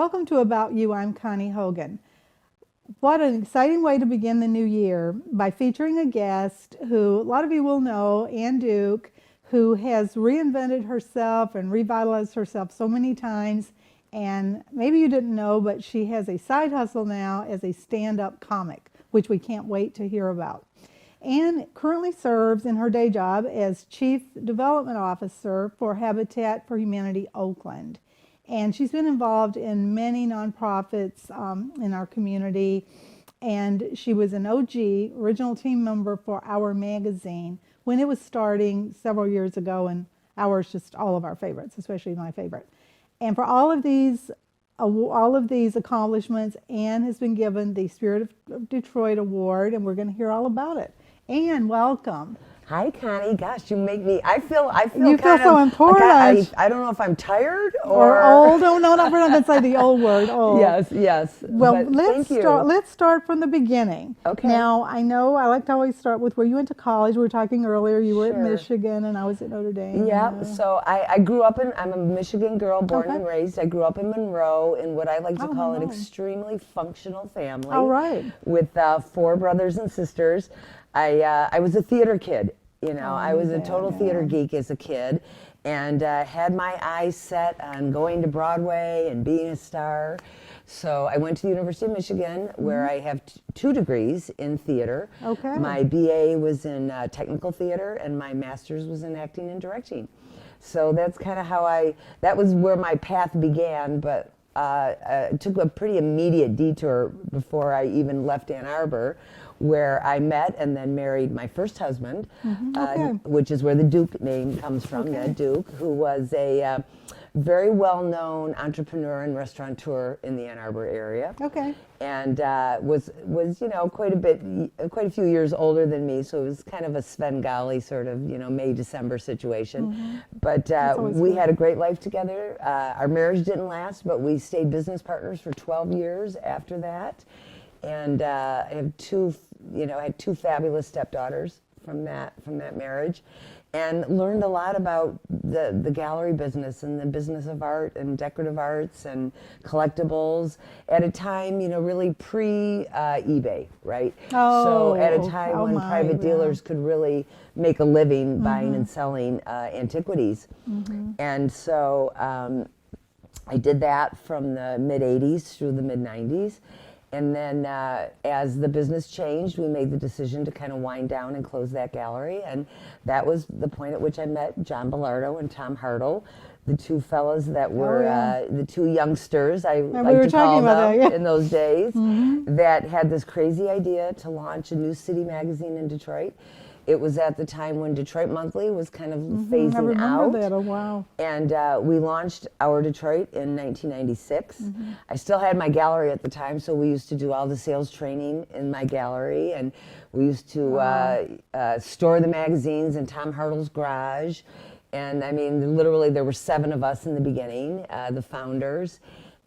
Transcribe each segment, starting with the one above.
Welcome to About You. I'm Connie Hogan. What an exciting way to begin the new year by featuring a guest who a lot of you will know, Ann Duke, who has reinvented herself and revitalized herself so many times. And maybe you didn't know, but she has a side hustle now as a stand-up comic, which we can't wait to hear about. Ann currently serves in her day job as Chief Development Officer for Habitat for Humanity Oakland. And she's been involved in many nonprofits in our community. And she was an OG, original team member for Our magazine when it was starting several years ago. And Our's just all of our favorites, especially my favorite. And for all of these accomplishments, Ann has been given the Spirit of Detroit Award, and we're going to hear all about it. Ann, welcome. Hi, Connie. Gosh, you make me. I feel. You feel so important. I don't know if I'm tired or old. Oh no, we're not going to say the old word. Old. Yes. Well, let's start from the beginning. Okay. Now I know I like to always start with where you went to college. We were talking earlier. You were at Michigan, and I was at Notre Dame. Yeah. So I grew up in. I'm a Michigan girl, born and raised. I grew up in Monroe in what I like to call an extremely functional family. All right. With 4 brothers and sisters. I was a theater kid, I was a total theater geek as a kid, and had my eyes set on going to Broadway and being a star. So I went to the University of Michigan, where I have 2 degrees in theater. Okay. My BA was in technical theater, and my master's was in acting and directing. So that's kind of how that was where my path began, but it took a pretty immediate detour before I even left Ann Arbor, where I met and then married my first husband, which is where the Duke name comes from, Ned Duke, who was a very well-known entrepreneur and restaurateur in the Ann Arbor area. Okay. And was quite a few years older than me, so it was kind of a Svengali sort of, May-December situation. But we had a great life together. Our marriage didn't last, but we stayed business partners for 12 years after that. And I have 2 fabulous stepdaughters from that marriage, and learned a lot about the gallery business and the business of art and decorative arts and collectibles at a time, really pre-eBay, right? So at a time when private dealers could really make a living buying and selling antiquities. And so I did that from the mid-'80s through the mid-'90s. And then as the business changed, we made the decision to kind of wind down and close that gallery. And that was the point at which I met John Bellardo and Tom Hartle, the 2 fellas that were the 2 youngsters, I like to call them, in those days, that had this crazy idea to launch a new city magazine in Detroit. It was at the time when Detroit Monthly was kind of phasing out. I remember that. Oh, wow. And we launched Our Detroit in 1996. I still had my gallery at the time, so we used to do all the sales training in my gallery, and we used to store the magazines in Tom Hartle's garage. And I mean, literally, there were 7 of us in the beginning, the founders.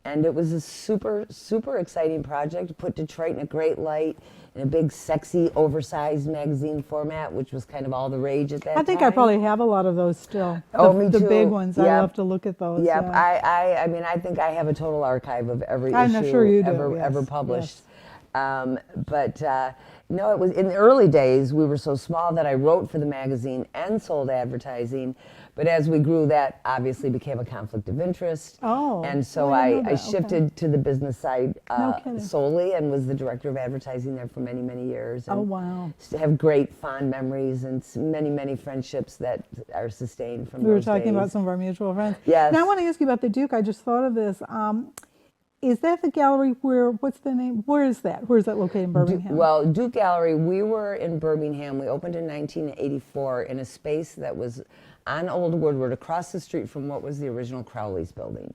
And it was a super, super exciting project, put Detroit in a great light, in a big, sexy, oversized magazine format, which was kind of all the rage at that time. I think I probably have a lot of those still. Me too. The big ones. I love to look at those. Yep. Yeah. I think I have a total archive of every issue ever published. Yes. No, it was in the early days, we were so small that I wrote for the magazine and sold advertising. But as we grew, that obviously became a conflict of interest. And so I shifted to the business side solely, and was the director of advertising there for many, many years. And have great fond memories and many, many friendships that are sustained from those days. We were talking about some of our mutual friends. Yes. Now I want to ask you about the Duke. I just thought of this. Is that the gallery what's the name? Where is that? Where is that located in Birmingham? Duke Gallery, we were in Birmingham. We opened in 1984 in a space that was on Old Woodward, across the street from what was the original Crowley's building.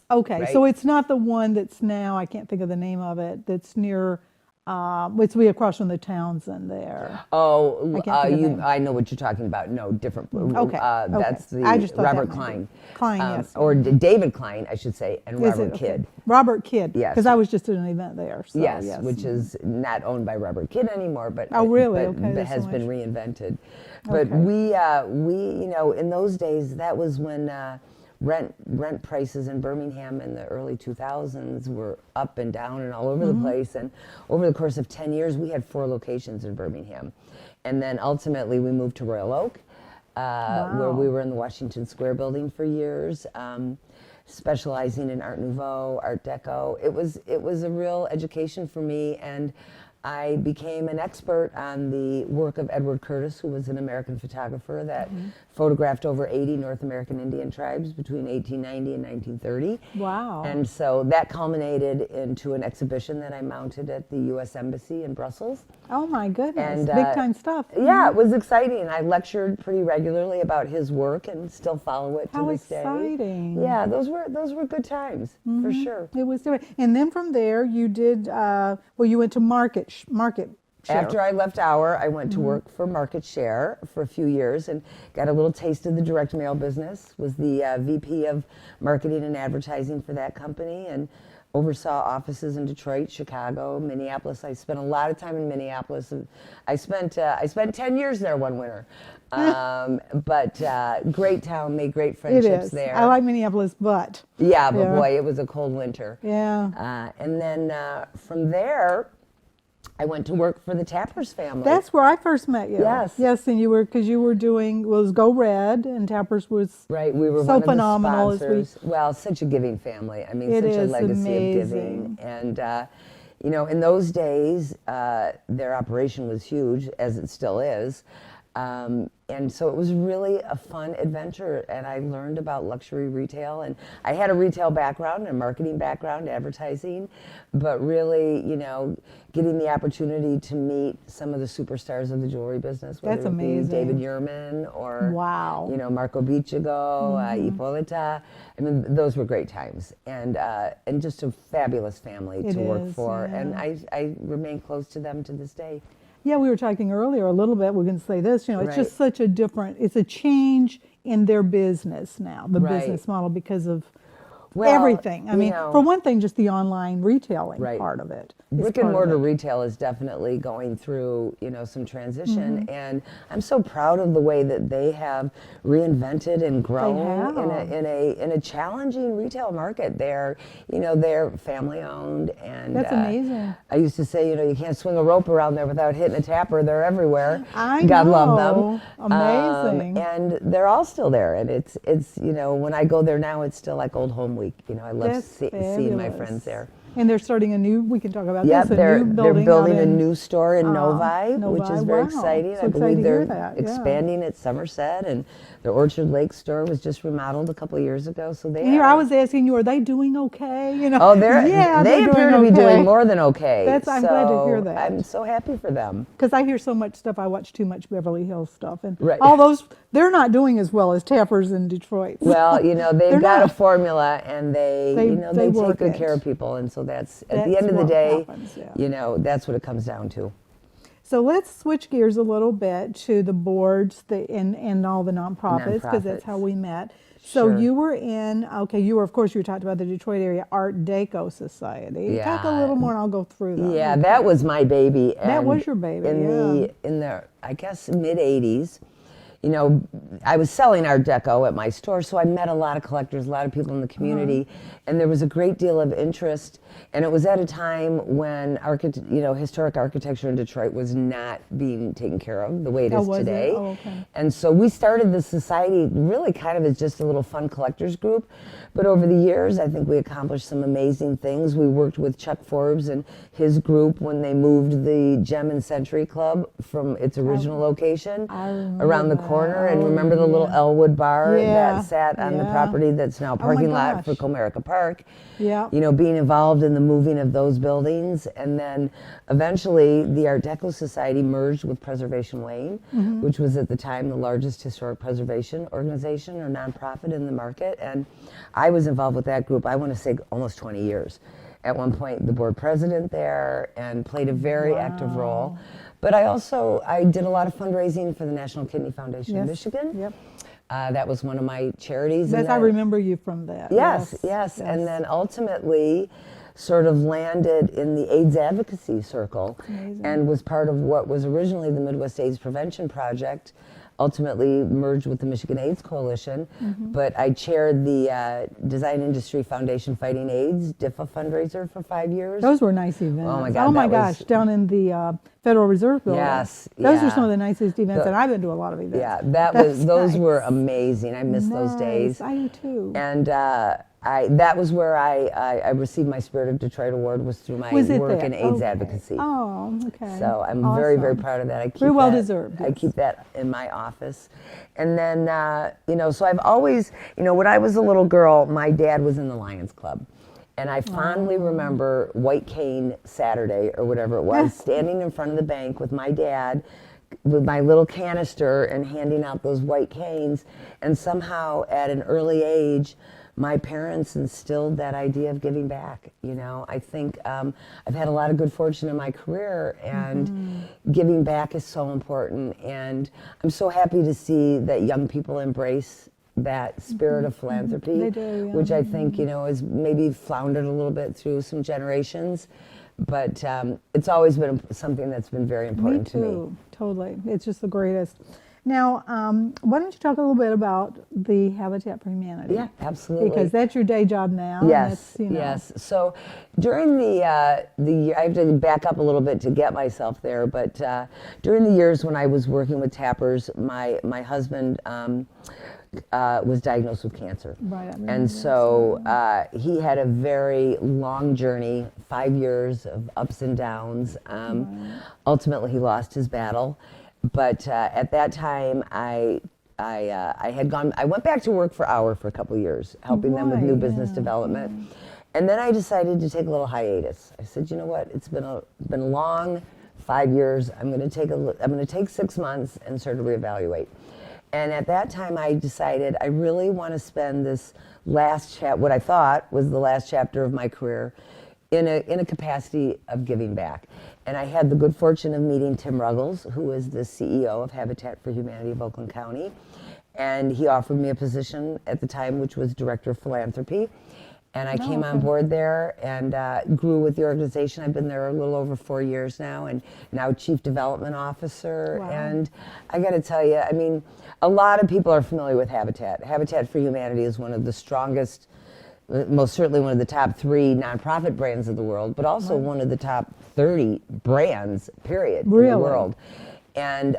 Okay, right? So it's not the one that's now, I can't think of the name of it, that's near, it's way across from the Townsend there. I know what you're talking about. No, different. That's the Robert Klein. Yes. Or David Klein, I should say, and Robert Kidd. Robert Kidd. Yes. Because I was just at an event there. So, yes, which is not owned by Robert Kidd anymore, but has been reinvented. But we in those days, that was when rent prices in Birmingham in the early 2000s were up and down and all over the place. And over the course of 10 years, we had 4 locations in Birmingham. And then ultimately we moved to Royal Oak, where we were in the Washington Square building for years, specializing in Art Nouveau, Art Deco. It was a real education for me, and I became an expert on the work of Edward Curtis, who was an American photographer that photographed over 80 North American Indian tribes between 1890 and 1930. Wow. And so that culminated into an exhibition that I mounted at the U.S. Embassy in Brussels. Oh my goodness, And, big time stuff. Yeah, it was exciting. I lectured pretty regularly about his work and still follow it to this day. How exciting. Yeah, those were good times, for sure. It was doing. And then from there you did, you went to Market Share. After I left Our, I went to work for Market Share for a few years and got a little taste of the direct mail business, was the VP of marketing and advertising for that company, and oversaw offices in Detroit, Chicago, Minneapolis. I spent a lot of time in Minneapolis. And I spent 10 years there one winter. But great town, made great friendships there. I like Minneapolis, but. Yeah, but boy, it was a cold winter. Yeah. And then from there, I went to work for the Tappers family. That's where I first met you. Yes. Yes, and you were doing, Go Red, and Tappers was right. We were so one of phenomenal. The sponsors. Well, such a giving family. I mean, It such a is legacy of giving. And, in those days, their operation was huge, as it still is. And so it was really a fun adventure, and I learned about luxury retail. And I had a retail background, a marketing background, advertising, but really, getting the opportunity to meet some of the superstars of the jewelry business. That's whether it be amazing. David Yurman or, Wow. Marco Biccigo, Ippolita. I mean, those were great times, and just a fabulous family to work for. Yeah. And I remain close to them to this day. Yeah, we were talking earlier a little bit. We're going to say this, it's Right. just such a different, it's a change in their business now, the Right. business model, because of Well, everything. I mean, you know, for one thing, just the online retailing Right. part of it. is brick part and of mortar it. retail is definitely going through, some transition, Mm-hmm. and I'm so proud of the way that they have reinvented and grown in a challenging retail market. They're family owned, and That's amazing. I used to say, you can't swing a rope around there without hitting a tapper. They're everywhere. I God know. love them. Amazing. And they're all still there, and it's when I go there now, it's still like old home week. I love That's seeing my fabulous. friends there. And they're starting we can talk about Yep, this, they're new building out a in- new store in Novi, Novi, which is very wow. exciting. So I excited believe to they're hear that, yeah. expanding at Somerset, and the Orchard Lake store was just remodeled a couple of years ago. So they And here I was asking you, are they doing okay? Oh, they appear to be doing more than okay. I'm glad to hear that. I'm so happy for them. Because I hear so much stuff. I watch too much Beverly Hills stuff, and Right. all those, they're not doing as well as Tappers in Detroit. Well, they've They're got not. a formula, and they They take work good it. care of people, and so that's at the That's end of the what day, happens, yeah. that's what it comes down to. So let's switch gears a little bit to the boards and all the nonprofits, because that's Nonprofits. how we met. So Sure. you were of course, you talked about the Detroit Area Art Deco Society. Talk a Yeah. little more, and I'll go through that. Yeah, that was my baby. That was and your baby, in the I guess mid '80s. I was selling Art Deco at my store, so I met a lot of collectors, a lot of people in the community, and there was a great deal of interest. And it was at a time when historic architecture in Detroit was not being taken care of the way it is was it? today. Oh, okay. And so we started the society really kind of as just a little fun collectors group. But over the years, I think we accomplished some amazing things. We worked with Chuck Forbes and his group when they moved the Gem and Century Club from its original location around the corner. And remember the little Elwood bar that sat on the property that's now parking lot for Comerica Park? Yeah. Being involved in the moving of those buildings. And then eventually the Art Deco Society merged with Preservation Wayne, which was at the time the largest historic preservation organization or nonprofit in the market. And I was involved with that group, I want to say almost 20 years. At one point, the board president there, and played a very active role. But I did a lot of fundraising for the National Kidney Foundation of Michigan. Yep. That was one of my charities. I remember you from that. Yes. And then ultimately, sort of landed in the AIDS advocacy circle and was part of what was originally the Midwest AIDS Prevention Project, ultimately merged with the Michigan AIDS Coalition. But I chaired the Design Industry Foundation Fighting AIDS DIFA fundraiser for 5 years. Those were nice events. Oh my God! Oh my gosh! Down in the Federal Reserve Building. Yes, those are some of the nicest events, and I've been to a lot of events. Yeah, those were amazing. I miss those days. I do too. And that was where I received my Spirit of Detroit Award, was through my work in AIDS advocacy. Oh, okay. So I'm very, very proud of that. I keep very well deserved. I keep that in my office. And then, so I've always, when I was a little girl, my dad was in the Lions Club. And I fondly remember White Cane Saturday, or whatever it was, standing in front of the bank with my dad, with my little canister, and handing out those white canes. And somehow, at an early age, my parents instilled that idea of giving back. I think I've had a lot of good fortune in my career, and giving back is so important. And I'm so happy to see that young people embrace that spirit of philanthropy, They do, which I think, has maybe floundered a little bit through some generations. But it's always been something that's been very important to me. Totally. It's just the greatest. Now, why don't you talk a little bit about the Habitat for Humanity? Yeah, absolutely. Because that's your day job now. Yes, and yes. So during the year, I have to back up a little bit to get myself there, but during the years when I was working with Tappers, my husband was diagnosed with cancer. Right. And so he had a very long journey, 5 years of ups and downs. Ultimately, he lost his battle. But at that time, I went back to work for Hour for a couple of years, helping them with new business development. And then I decided to take a little hiatus. I said, you know what? It's been a long 5 years. I'm going to take 6 months and sort of reevaluate. And at that time, I decided I really want to spend this what I thought was the last chapter of my career, in a capacity of giving back. And I had the good fortune of meeting Tim Ruggles, who is the CEO of Habitat for Humanity of Oakland County. And he offered me a position at the time, which was Director of Philanthropy. And I came on board there and grew with the organization. I've been there a little over 4 years now, and now Chief Development Officer. Wow. And I got to tell you, a lot of people are familiar with Habitat. Habitat for Humanity is one of the strongest, most certainly one of the top 3 nonprofit brands of the world, but also one of the top 30 brands, period, in the world. And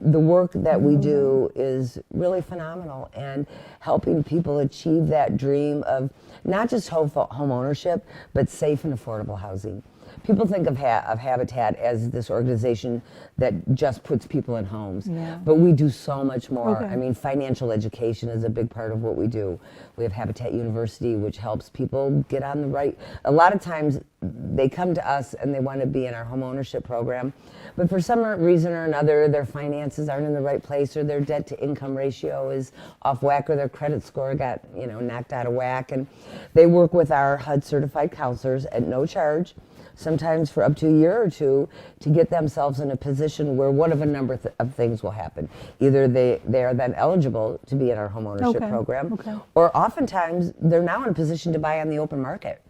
the work that we do is really phenomenal, and helping people achieve that dream of not just home ownership, but safe and affordable housing. People think of Habitat as this organization that just puts people in homes, but we do so much more. Financial education is a big part of what we do. We have Habitat University, which helps people get on the right. A lot of times they come to us and they want to be in our home ownership program, but for some reason or another, their finances aren't in the right place, or their debt to income ratio is off whack, or their credit score got knocked out of whack. And they work with our HUD certified counselors at no charge, sometimes for up to a year or two, to get themselves in a position where one of a number of things will happen. Either they are then eligible to be in our homeownership program, or oftentimes they're now in a position to buy on the open market,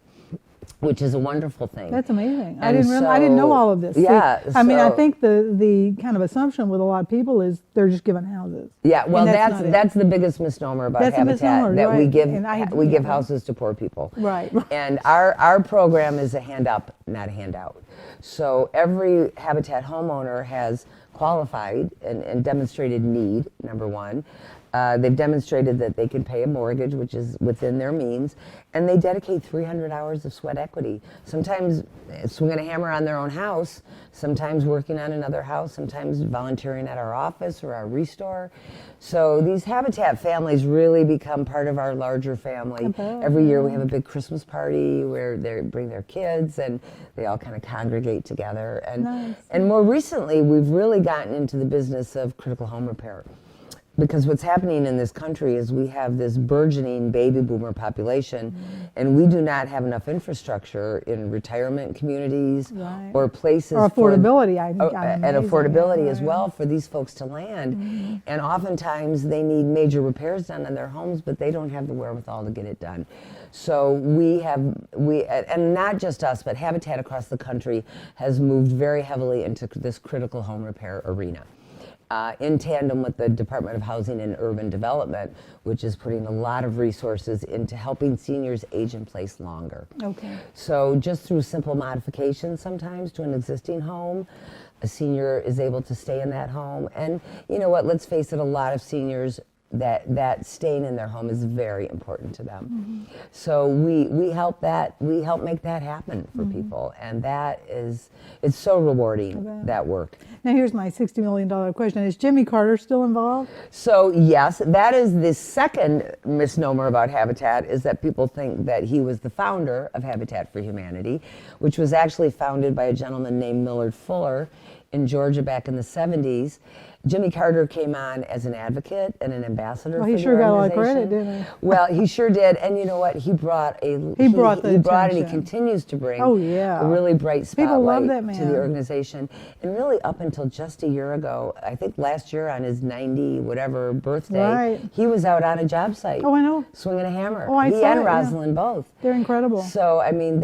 which is a wonderful thing. That's amazing. I didn't know all of this. Yeah. I think the kind of assumption with a lot of people is they're just given houses. Yeah, well, that's the biggest misnomer about Habitat, that we give houses to poor people. Right. And our program is a hand up, not a handout. So every Habitat homeowner has qualified and demonstrated need, number one. They've demonstrated that they can pay a mortgage, which is within their means, and they dedicate 300 hours of sweat equity. Sometimes swinging a hammer on their own house, sometimes working on another house, sometimes volunteering at our office or our restore. So these Habitat families really become part of our larger family. Every year we have a big Christmas party where they bring their kids and they all kind of congregate together. And more recently, we've really gotten into the business of critical home repair. because what's happening in this country is we have this burgeoning baby boomer population, and we do not have enough infrastructure in retirement communities or places or affordability, and affordability as well for these folks to land. And oftentimes they need major repairs done on their homes, but they don't have the wherewithal to get it done. So and not just us, but Habitat across the country has moved very heavily into this critical home repair arena. In tandem with the Department of Housing and Urban Development, which is putting a lot of resources into helping seniors age in place longer. Okay. So just through simple modifications sometimes to an existing home, a senior is able to stay in that home. And you know what, let's face it, a lot of seniors, that staying in their home is very important to them. So we help make that happen for people, and it's so rewarding, that work. Now here's my $60 million question. Is Jimmy Carter still involved? So yes, that is the second misnomer about Habitat, is that people think that he was the founder of Habitat for Humanity, which was actually founded by a gentleman named Millard Fuller in Georgia back in the 70s. Jimmy Carter came on as an advocate and an ambassador for the organization. Well, he sure got a lot of credit, didn't he? Well, he sure did. And you know what? He brought and he continues to bring a really bright spotlight to the organization. And really up until just a year ago, I think last year on his 90 whatever birthday, he was out on a job site. Oh, I know. Swinging a hammer. He and Rosalind both. They're incredible. So, I mean,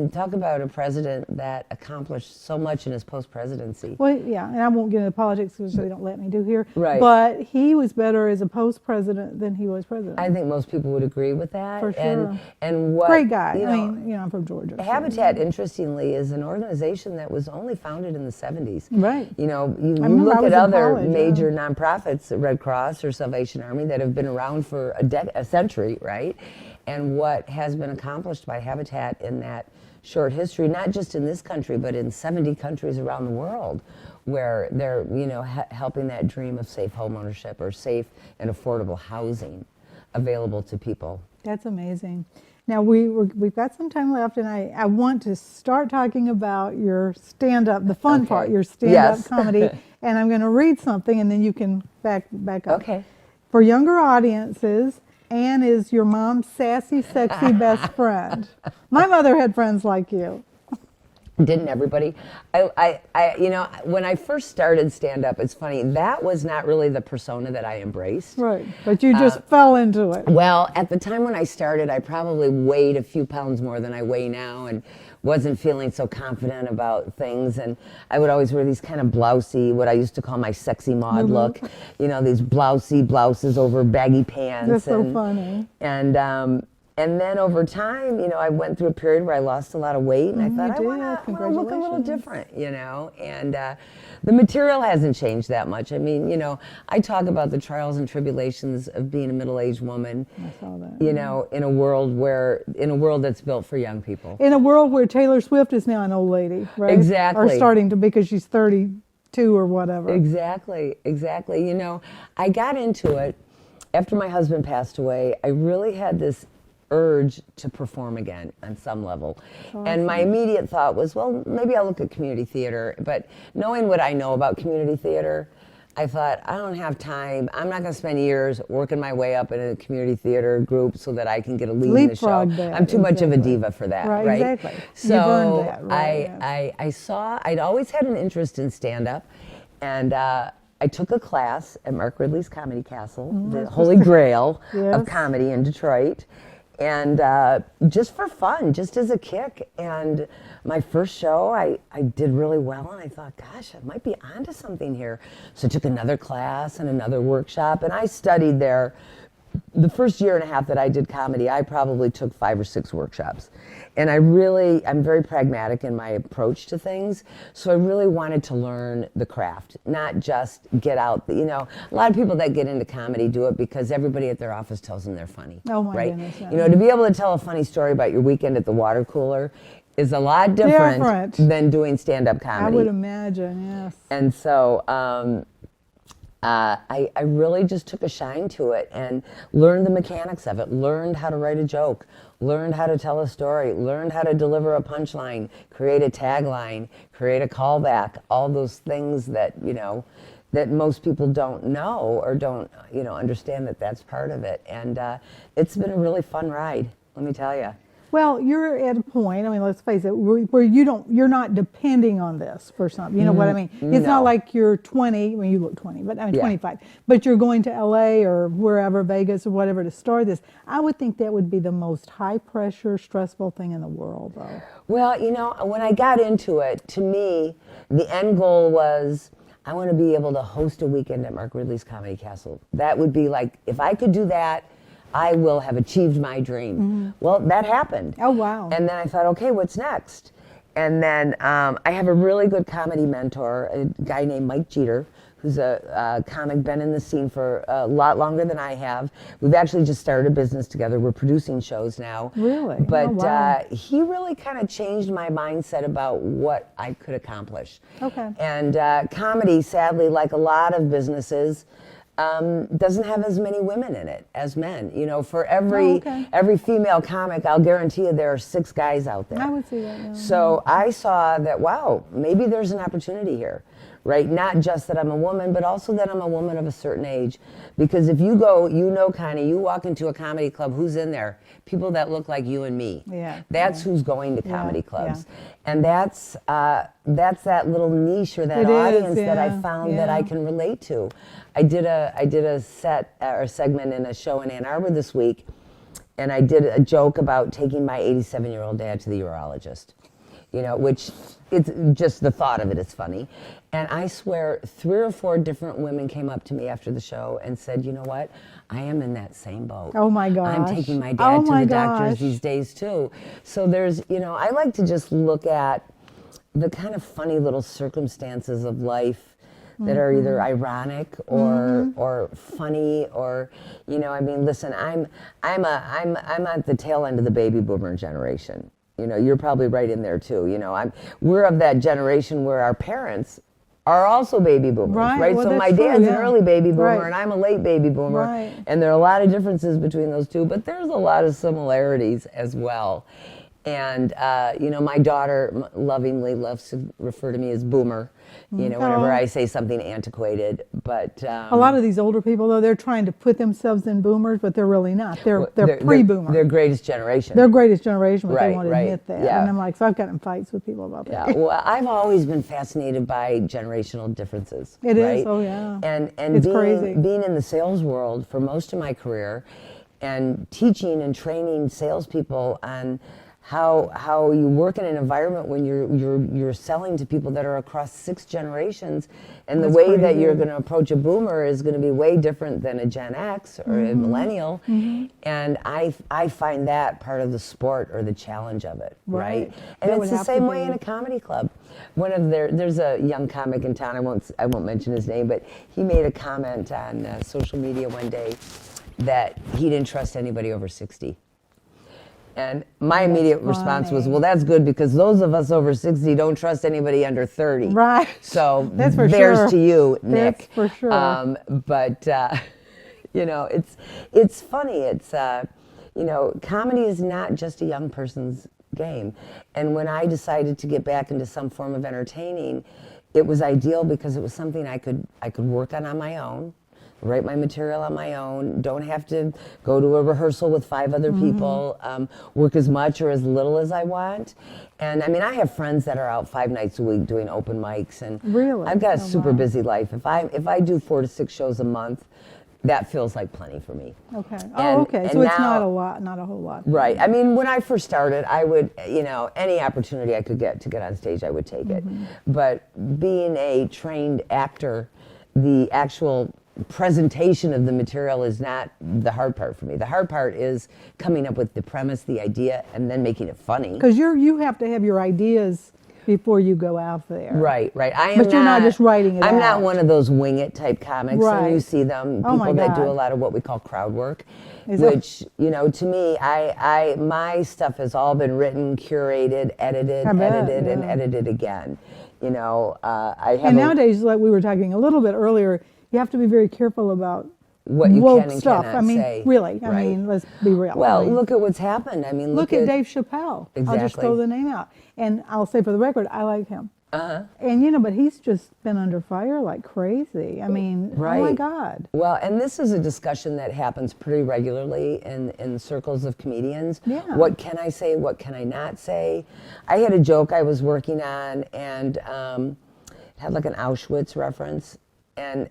talk about a president that accomplished so much in his post-presidency. Well, yeah, and I won't get into politics, which they don't let me do here. Right. But he was better as a post-president than he was president. I think most people would agree with that. For sure. And what, great guy. I'm from Georgia. Habitat, interestingly, is an organization that was only founded in the 70s. Right. You look at other major nonprofits, the Red Cross or Salvation Army, that have been around for a century, right? And what has been accomplished by Habitat in that short history, not just in this country, but in 70 countries around the world, where they're helping that dream of safe home ownership or safe and affordable housing available to people. That's amazing. Now we've got some time left, and I want to start talking about your stand-up, the fun part, your stand-up comedy, and I'm going to read something, and then you can back up. Okay. For younger audiences, Anne is your mom's sassy, sexy best friend. My mother had friends like you. Didn't everybody? When I first started stand-up, it's funny, that was not really the persona that I embraced. Right, but you just fell into it. Well, at the time when I started, I probably weighed a few pounds more than I weigh now, and wasn't feeling so confident about things, and I would always wear these kind of blousy, what I used to call my sexy mod look, these blousy blouses over baggy pants. That's so funny. And then over time, I went through a period where I lost a lot of weight, and I thought, I want to look a little different, and the material hasn't changed that much. I mean, I talk about the trials and tribulations of being a middle-aged woman, I saw that. In a world that's built for young people. In a world where Taylor Swift is now an old lady, right? Exactly. Or starting to, because she's 32 or whatever. Exactly. I got into it after my husband passed away. I really had this urge to perform again on some level. Awesome. And my immediate thought was, well, maybe I'll look at community theater. But knowing what I know about community theater, I thought, I don't have time. I'm not going to spend years working my way up in a community theater group so that I can get a lead in the show. I'm too much of a diva for that, right? Exactly. So you've earned that, right? I'd always had an interest in stand-up, and I took a class at Mark Ridley's Comedy Castle, the holy grail of comedy in Detroit. And just for fun, just as a kick. And my first show, I did really well, and I thought, gosh, I might be onto something here. So I took another class and another workshop, and I studied there. The first year and a half that I did comedy, I probably took 5 or 6 workshops. And I'm very pragmatic in my approach to things. So I really wanted to learn the craft, not just get out. A lot of people that get into comedy do it because everybody at their office tells them they're funny. Oh my right? goodness. Yeah. To be able to tell a funny story about your weekend at the water cooler is a lot different than doing stand-up comedy. I would imagine, yes. And so I really just took a shine to it and learned the mechanics of it, learned how to write a joke, learned how to tell a story, learned how to deliver a punchline, create a tagline, create a callback, all those things that, that most people don't know or don't, understand that that's part of it. And it's been a really fun ride, let me tell you. Well, you're at a point, I mean, let's face it, where you're not depending on this for something. You know what I mean? It's not like you're 20, well, you look 20, but I mean 25, but you're going to LA or wherever, Vegas or whatever, to start this. I would think that would be the most high pressure, stressful thing in the world, though. Well, when I got into it, to me, the end goal was, I want to be able to host a weekend at Mark Ridley's Comedy Castle. That would be like, if I could do that, I will have achieved my dream. Well, that happened. Oh, wow. And then I thought, okay, what's next? And then I have a really good comedy mentor, a guy named Mike Jeter, who's a comic, been in the scene for a lot longer than I have. We've actually just started a business together. We're producing shows now. Really? But oh, wow. he really kind of changed my mindset about what I could accomplish. Okay. And comedy, sadly, like a lot of businesses, doesn't have as many women in it as men. For every female comic, I'll guarantee you there are 6 guys out there. I would see that, yeah. So I saw that, wow, maybe there's an opportunity here, right? Not just that I'm a woman, but also that I'm a woman of a certain age. Because if you go, Connie, you walk into a comedy club, who's in there? People that look like you and me. Yeah. That's who's going to comedy clubs. Yeah. And that's that little niche or that audience that I found that I can relate to. I did a set or segment in a show in Ann Arbor this week, and I did a joke about taking my 87-year-old dad to the urologist, which it's just the thought of it is funny. And I swear 3 or 4 different women came up to me after the show and said, you know what? I am in that same boat. Oh my gosh. I'm taking my dad to the doctors these days too. So there's, I like to just look at the kind of funny little circumstances of life that are either ironic or funny or, listen, I'm at the tail end of the baby boomer generation. You're probably right in there too. We're of that generation where our parents are also baby boomers, right? Well, so my dad's an early baby boomer and I'm a late baby boomer. And there are a lot of differences between those two, but there's a lot of similarities as well. And, my daughter lovingly loves to refer to me as boomer, whenever I say something antiquated. But a lot of these older people, though, they're trying to put themselves in boomers, but they're really not. They're pre-boomer. They're greatest generation. They're greatest generation, but they won't admit that. Yeah. And I'm like, so I've gotten in fights with people about that. Yeah, well, I've always been fascinated by generational differences. It is, oh yeah. And it's crazy. Being in the sales world for most of my career and teaching and training salespeople on how you work in an environment when you're selling to people that are across 6 generations, and the way that you're going to approach a boomer is going to be way different than a Gen X or a millennial, and I find that part of the sport or the challenge of it, right? And it's the same way in a comedy club. There's a young comic in town. I won't mention his name, but he made a comment on social media one day that he didn't trust anybody over 60. And my immediate response was, well, that's good because those of us over 60 don't trust anybody under 30. Right. So that's for there's to you, Nick. That's for sure. But, it's funny. It's, comedy is not just a young person's game. And when I decided to get back into some form of entertaining, it was ideal because it was something I could work on my own. Write my material on my own, don't have to go to a rehearsal with 5 other people, work as much or as little as I want. And I have friends that are out 5 nights a week doing open mics, and really? I've got a super busy life. If I do 4 to 6 shows a month, that feels like plenty for me. Okay. Okay. So it's not a lot, not a whole lot. Right. When I first started, I would, any opportunity I could get to get on stage, I would take it. But being a trained actor, the actual presentation of the material is not the hard part for me. The hard part is coming up with the premise, the idea, and then making it funny. Because you have to have your ideas before you go out there. Right. But you're not just writing it out. I'm not one of those wing it type comics. Right. And you see them, people that do a lot of what we call crowd work, which, to me, my stuff has all been written, curated, edited, and edited again. I have and nowadays, like we were talking a little bit earlier, you have to be very careful about what you woke can and stuff. cannot I mean, say. really. I Right. mean, let's be real. Well, I mean, look at what's happened. I mean, look at Dave Chappelle. I'll just Exactly. throw the name out. And I'll say for the record, I like him. And, you know, but he's just been under fire like crazy. I mean, oh my Right. God. Well, and this is a discussion that happens pretty regularly in circles of comedians. Yeah. What can I say? What can I not say? I had a joke I was working on, and it had like an Auschwitz reference, and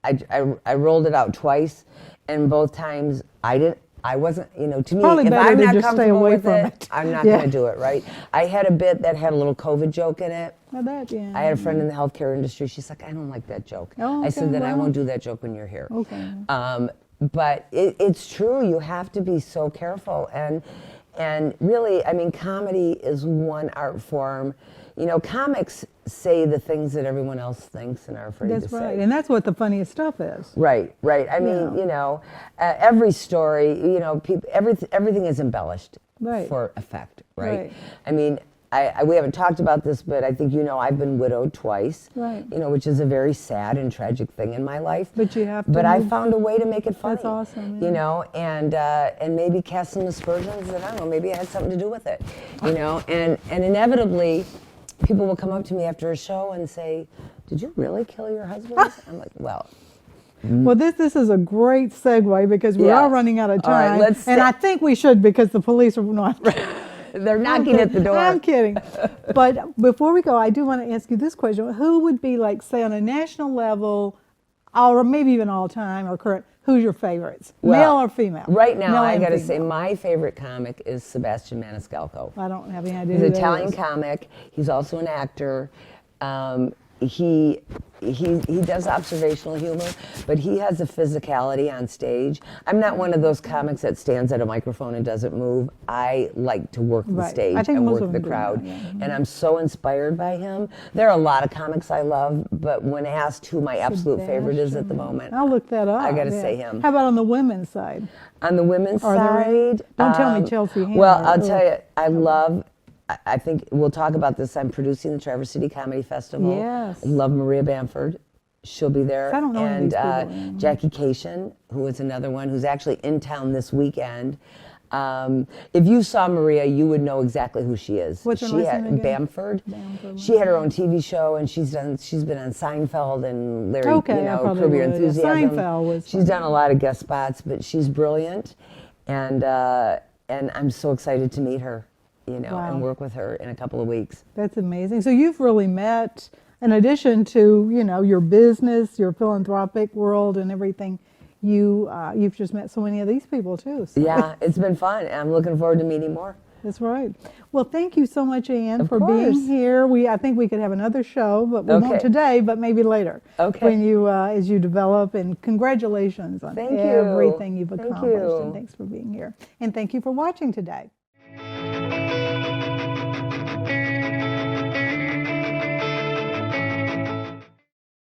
I rolled it out twice, and both times I wasn't, you know, to me, Probably if better I'm to not just stay comfortable away with from it, it. I'm not Yeah. going to do it, right? I had a bit that had a little COVID joke in it. Well, that, yeah. I had a friend in the healthcare industry. She's like, I don't like that joke. Oh, I said, okay, then I well. won't do that joke when you're here. Okay. But it's true. You have to be so careful. And really, I mean, comedy is one art form. You know, comics say the things that everyone else thinks and are afraid That's to right. say. And that's what the funniest stuff is. Right, right. I mean, Yeah. you know, every story, you know, everything is embellished Right. for effect, right? Right. I mean, we haven't talked about this, but I think you know I've been widowed twice, Right. you know, which is a very sad and tragic thing in my life. But you have to But I move- found a way to make it funny. That's awesome, You yeah. know, and maybe cast some aspersions that I don't know, maybe it had something to do with it, you know, and inevitably, people will come up to me after a show and say, "Did you really kill your husband?" I'm like, "Well." Well, this is a great segue because we Yeah. are running out of All right, time. let's and say- I think we should because the police are not. They're knocking at the door. I'm kidding. But before we go, I do want to ask you this question. Who would be, like, say, on a national level, or maybe even all time or current, who's your favorites? Well, male or female? Right now, Male I and got to say, female. my favorite comic is Sebastian Maniscalco. I don't have any idea He's who an that Italian is. comic. He's also an actor. He does observational humor, but he has a physicality on stage. I'm not one of those comics that stands at a microphone and doesn't move. I like to work the Right. stage I think and most work of the them do crowd, that, yeah. and I'm so inspired by him. There are a lot of comics I love, but when asked who my absolute favorite is at the moment, I'll look that up. I gotta yeah. say him. How about on the women's side? On the women's Are there any? side, Don't tell me Chelsea Handler. Well, I'll Ugh. tell you, I think we'll talk about this. I'm producing the Traverse City Comedy Festival. Yes. I love Maria Bamford. She'll be there. I don't know any of and these people, yeah. Jackie Cation, who is another one who's actually in town this weekend. If you saw Maria, you would know exactly who she is. What's her she last had name again? Bamford. Bamford, She had her own TV show, and she's been on Seinfeld and Larry, Okay, you I know, probably Curb Your would, yeah. Enthusiasm. Seinfeld was She's done a lot of guest spots, but she's brilliant, and I'm so excited to meet her, you know, Wow. and work with her in a couple of weeks. That's amazing. So you've really met, in addition to, you know, your business, your philanthropic world and everything, you've just met so many of these people too. So Yeah, it's been fun. And I'm looking forward to meeting more. that's right. Well, thank you so much, Ann, Of for course. being here. I think we could have another show, but we won't Okay. today, but maybe later. Okay. When you, as you develop, and congratulations on Thank you. everything you've Thank accomplished. you. And thanks for being here. And thank you for watching today.